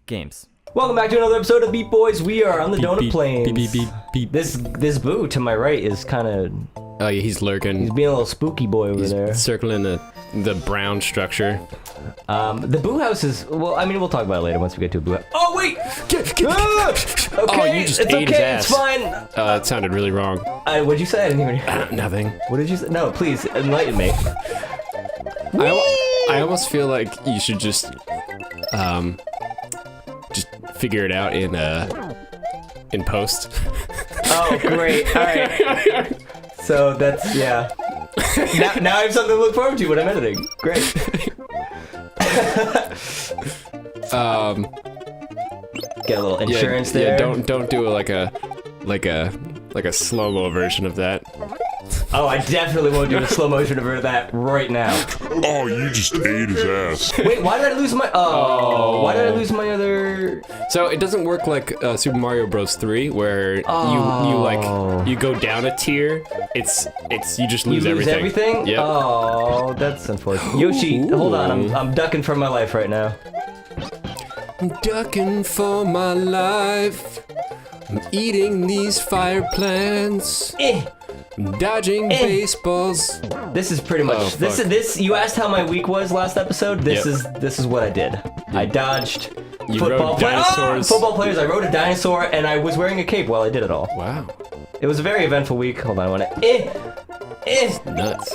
Games. Welcome back to another episode of Beat Boys. We are on the Donut Plains. Beep. This boo to my right is kind of... Oh yeah, he's lurking. He's being a little spooky boy over He's there. circling the brown structure. The boo house is... Well, I mean, we'll talk about it later once we get to a boo house. Oh, wait! Okay, Oh, you just it's ate okay, his ass. it's fine. It sounded really wrong. What'd you say? I didn't even hear. Nothing. What did you say? No, please, enlighten me. I almost feel like you should just figure it out in post. Oh, great. All right. So that's, yeah. Now I have something to look forward to when I'm editing. Great. Get a little insurance there. Yeah, don't do like a slow-mo version of that. Oh, I definitely won't do a slow motion of that right now. Oh, you just ate his ass. Wait, why did I lose my... Oh, why did I lose my other... So it doesn't work like Super Mario Bros. 3, where you go down a tier. It's you just lose everything. Yep. Oh, that's unfortunate. Yoshi, hold on. I'm ducking for my life right now. I'm ducking for my life. I'm eating these fire plants. I'm dodging baseballs. This is pretty much this. You asked how my week was last episode. This is what I did. I dodged football dinosaurs. Football players. I rode a dinosaur and I was wearing a cape while I did it all. Wow. It was a very eventful week. Hold on, I want to. Nuts.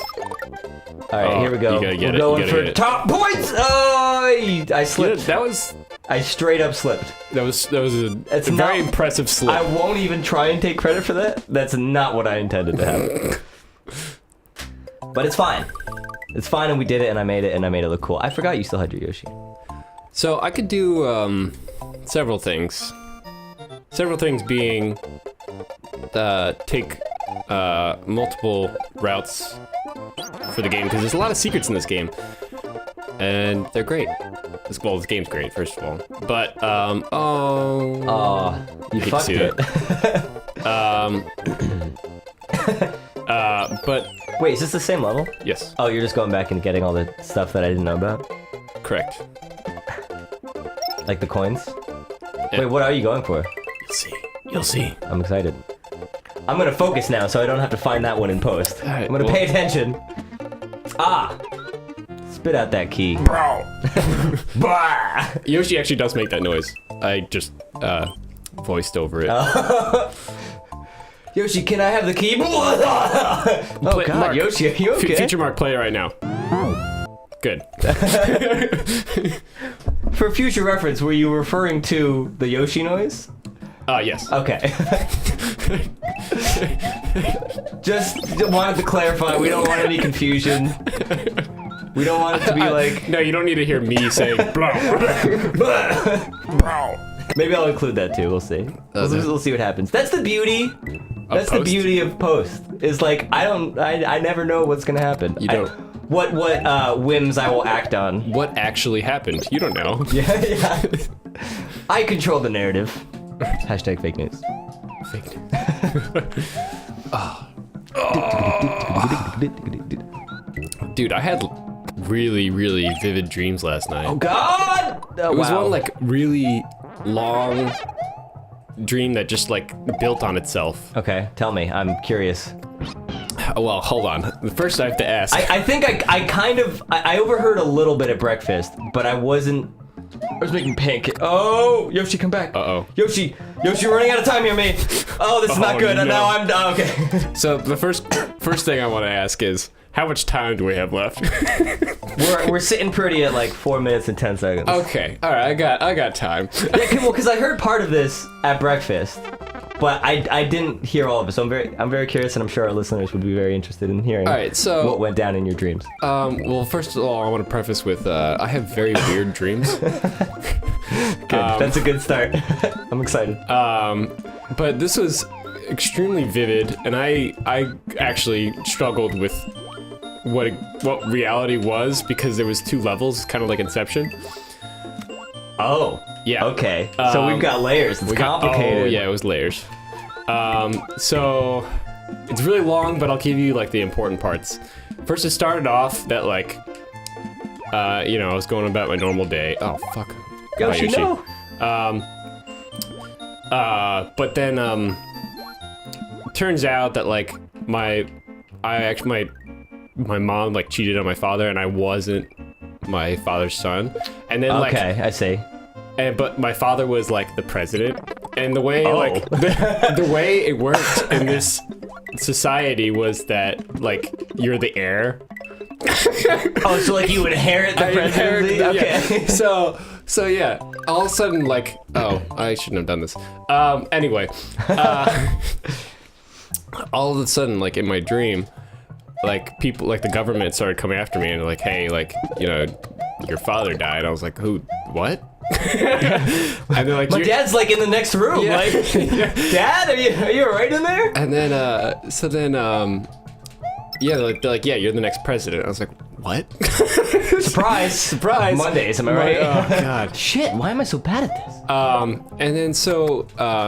All right, here we go. You gotta get We're going for top points. Oh, I slipped. I straight up slipped. That was a very impressive slip. I won't even try and take credit for that. That's not what I intended to happen. But it's fine. It's fine, and we did it, and I made it look cool. I forgot you still had your Yoshi. So I could do several things. Several things being take multiple routes for the game, because there's a lot of secrets in this game. And they're great. Well, this game's great, first of all. But, you fucked it. But... Wait, is this the same level? Yes. Oh, you're just going back and getting all the stuff that I didn't know about? Correct. Like the coins? Yeah. Wait, what are you going for? You'll see. I'm excited. I'm gonna focus now so I don't have to find that one in post. All right, I'm gonna pay attention. Spit out that key. Bro. Yoshi actually does make that noise. I just voiced over it. Yoshi, can I have the key? Oh god, Mark, Yoshi, are you okay? Future Mark, play it right now. Good. For future reference, were you referring to the Yoshi noise? Yes. Okay. Just wanted to clarify, we don't want any confusion. We don't want it to be like... No, you don't need to hear me saying, blah. Maybe I'll include that too, we'll see. We'll see what happens. That's the beauty. That's the beauty of post. Is like, I never know what's gonna happen. You don't. What whims I will act on. What actually happened? You don't know. Yeah. I control the narrative. Hashtag fake news. Fake news. Dude, I had really, really vivid dreams last night. Oh god! It was one like really long dream that just like built on itself. Okay, tell me. I'm curious. Well, hold on. First I have to ask. I think I overheard a little bit at breakfast, but I was making pancakes. Oh, Yoshi, come back. Uh-oh. Yoshi, we're running out of time here, mate. Oh, this is not good. No. Now I'm done. Okay. So the first thing I want to ask is, how much time do we have left? We're sitting pretty at like 4 minutes and 10 seconds. Okay, all right, I got time. Yeah, well, because I heard part of this at breakfast, but I didn't hear all of it. So I'm very curious, and I'm sure our listeners would be very interested in hearing. All right, so what went down in your dreams. Well, first of all, I want to preface with I have very weird dreams. Good. That's a good start. I'm excited. But this was extremely vivid, and I actually struggled with what reality was, because there was two levels, kind of like Inception. Oh. Yeah. Okay. So we've got layers. It's complicated. Oh, yeah, it was layers. So it's really long, but I'll give you like the important parts. First, it started off that like, I was going about my normal day. Oh fuck! Yoshi, no. But then turns out that like my mom like cheated on my father, and I wasn't my father's son. And then Okay, I see. but my father was like the president, and the way Oh. like the way it worked in this society was that like you're the heir. Oh, so like you inherit the presidency? Okay. Yeah. So yeah, all of a sudden like, oh, I shouldn't have done this. Anyway, all of a sudden like in my dream, like people like the government started coming after me and they're like, hey, like, you know, your father died. I was like, who? What? And they're like, My dad's like in the next room. Yeah. Like, Dad, are you alright in there? And then yeah, they're like, yeah, you're the next president. I was like, what? Surprise. Surprise. Mondays, am I right? Oh god. Shit, why am I so bad at this? And then so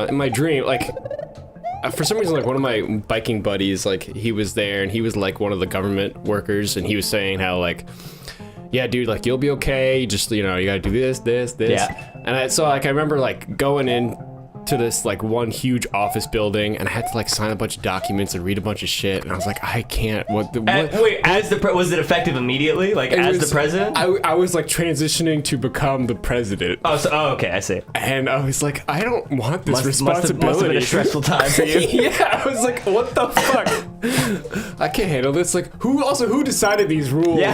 in my dream, like for some reason, like one of my biking buddies, like he was there and he was like one of the government workers, and he was saying how like, yeah, dude, like you'll be okay. Just, you know, you gotta do this. Yeah. And I remember like going in to this like one huge office building, and I had to like sign a bunch of documents and read a bunch of shit, and I was like, I can't. What? Wait, was it effective immediately? Like as the president? I was like transitioning to become the president. Oh, okay, I see. And I was like, I don't want this responsibility. Must have been a stressful time for you. Yeah, I was like, what the fuck? I can't handle this. Like, who decided these rules? Yeah.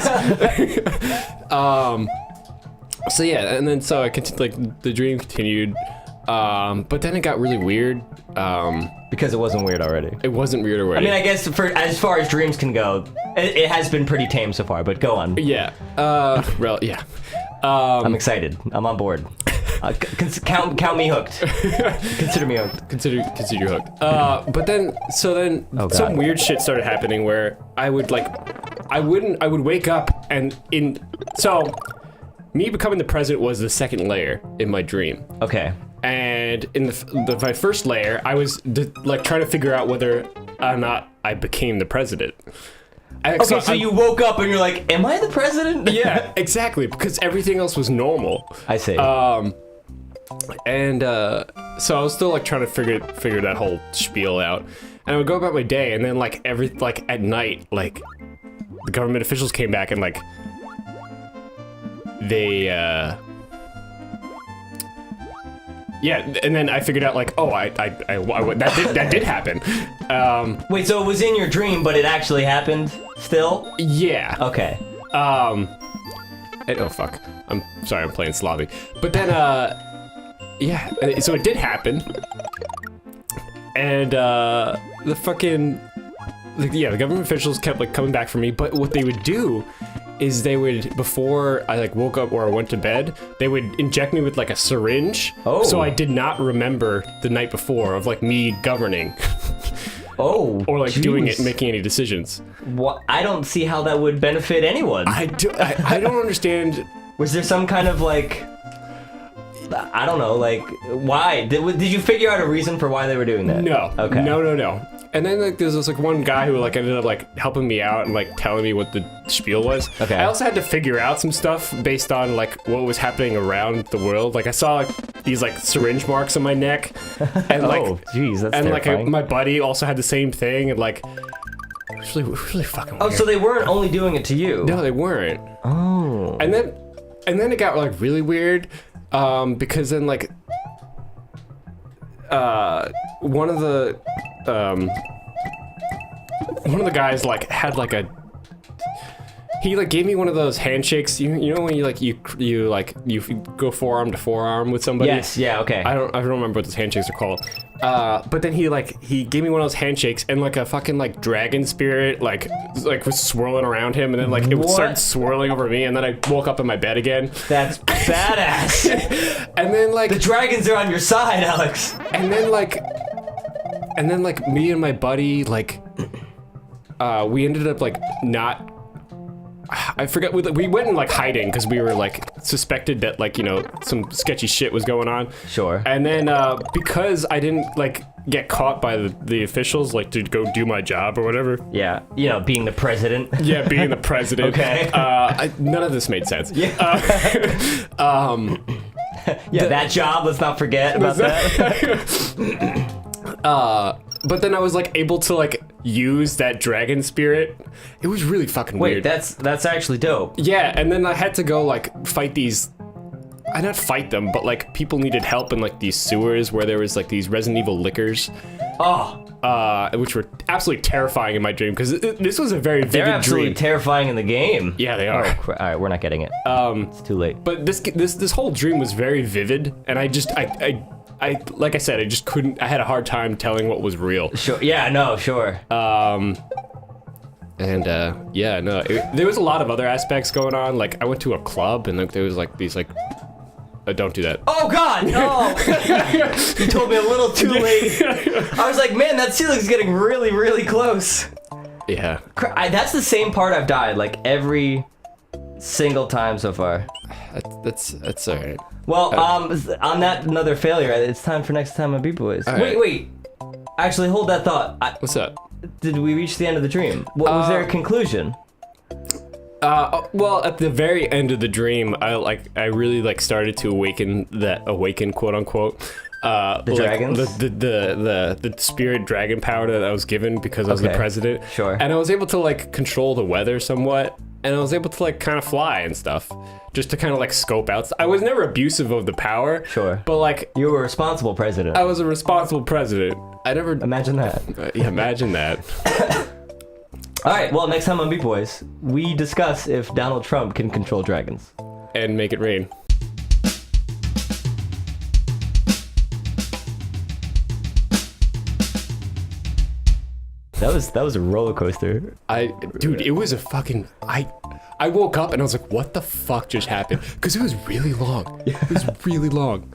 So yeah, and then so I continued, like the dream continued, but then it got really weird. Because it wasn't weird already. It wasn't weird already. I mean, I guess for as far as dreams can go, it has been pretty tame so far. But go on. yeah. Well, yeah. I'm excited. I'm on board. Count me hooked. Consider me hooked. Consider you hooked. But then some God. weird shit started happening where I would wake up and so me becoming the president was the second layer in my dream. Okay. And in my first layer, I was like trying to figure out whether or not I became the president. Okay, so you woke up and you're like, am I the president? Yeah, exactly, because everything else was normal. I see. And so I was still like trying to figure that whole spiel out. And I would go about my day, and then like at night, like the government officials came back and like they yeah, and then I figured out like, oh, that did happen. Wait, so it was in your dream, but it actually happened still? Yeah. Okay. And, oh fuck, I'm sorry, I'm playing Slavi. But then yeah, so it did happen. And the government officials kept like coming back for me, but what they would do is they would, before I like woke up or I went to bed, they would inject me with like a syringe. Oh. So I did not remember the night before of like me governing. Oh. Or like geez. doing it, making any decisions. What? I don't see how that would benefit anyone. I don't understand. Was there some kind of like, I don't know, like why? Did you figure out a reason for why they were doing that? No. Okay. No. And then like there's this like one guy who like ended up like helping me out and like telling me what the spiel was. Okay. I also had to figure out some stuff based on like what was happening around the world. Like I saw like these like syringe marks on my neck, and like Oh, jeez, that's and terrifying. like my buddy also had the same thing, and like it was really fucking weird. Oh, so they weren't only doing it to you? No, they weren't. Oh. And then it got like really weird, because then like one of the guys like had like he like gave me one of those handshakes. You know when you go forearm to forearm with somebody. Yes. Yeah. Okay. I don't remember what those handshakes are called. But then he gave me one of those handshakes, and like a fucking like dragon spirit like was swirling around him, and then like it What? started swirling over me, and then I woke up in my bed again. That's badass. And then like The dragons are on your side, Alex. and then like me and my buddy like we ended up like not. I forget. We went in like hiding because we were like suspected that like, you know, some sketchy shit was going on. Sure. And then because I didn't like get caught by the officials like to go do my job or whatever. Yeah. You know, being the president. Yeah, being the president. Okay. None of this made sense. Yeah. Yeah, that job. Let's not forget about that. But then I was like able to like use that dragon spirit. It was really fucking Wait, weird. that's actually dope. Yeah, and then I had to go like fight these. I not fight them, but like people needed help in like these sewers where there was like these Resident Evil lickers. Oh, Which were absolutely terrifying in my dream because this was a very they're vivid absolutely dream. terrifying in the game. Yeah, they are. All right, we're not getting it. It's too late. But this whole dream was very vivid, and I like I said, I just couldn't. I had a hard time telling what was real. Sure. Yeah. No. Sure. There was a lot of other aspects going on. Like I went to a club, and like there was like these like. Don't do that. Oh God! No! You told me a little too late. I was like, man, that ceiling's getting really, really close. Yeah. That's the same part I've died like every single time so far. That's all right. Well, on that another failure, it's time for next time on Beat Boys. All right. Wait. Actually, hold that thought. What's up? Did we reach the end of the dream? Was there a conclusion? Well, at the very end of the dream, I really like started to awaken, quote unquote. The dragons? The spirit dragon power that I was given because I was the president. Sure. And I was able to like control the weather somewhat, and I was able to like kind of fly and stuff, just to kind of like scope out. I was never abusive of the power. Sure. But like You were a responsible president. I was a responsible president. I never Imagine that. yeah, imagine that. All right. Well, next time on Beat Boys, we discuss if Donald Trump can control dragons. And make it rain. That was a roller coaster. Dude, it was a fucking I woke up and I was like, what the fuck just happened? Because it was really long. It was really long.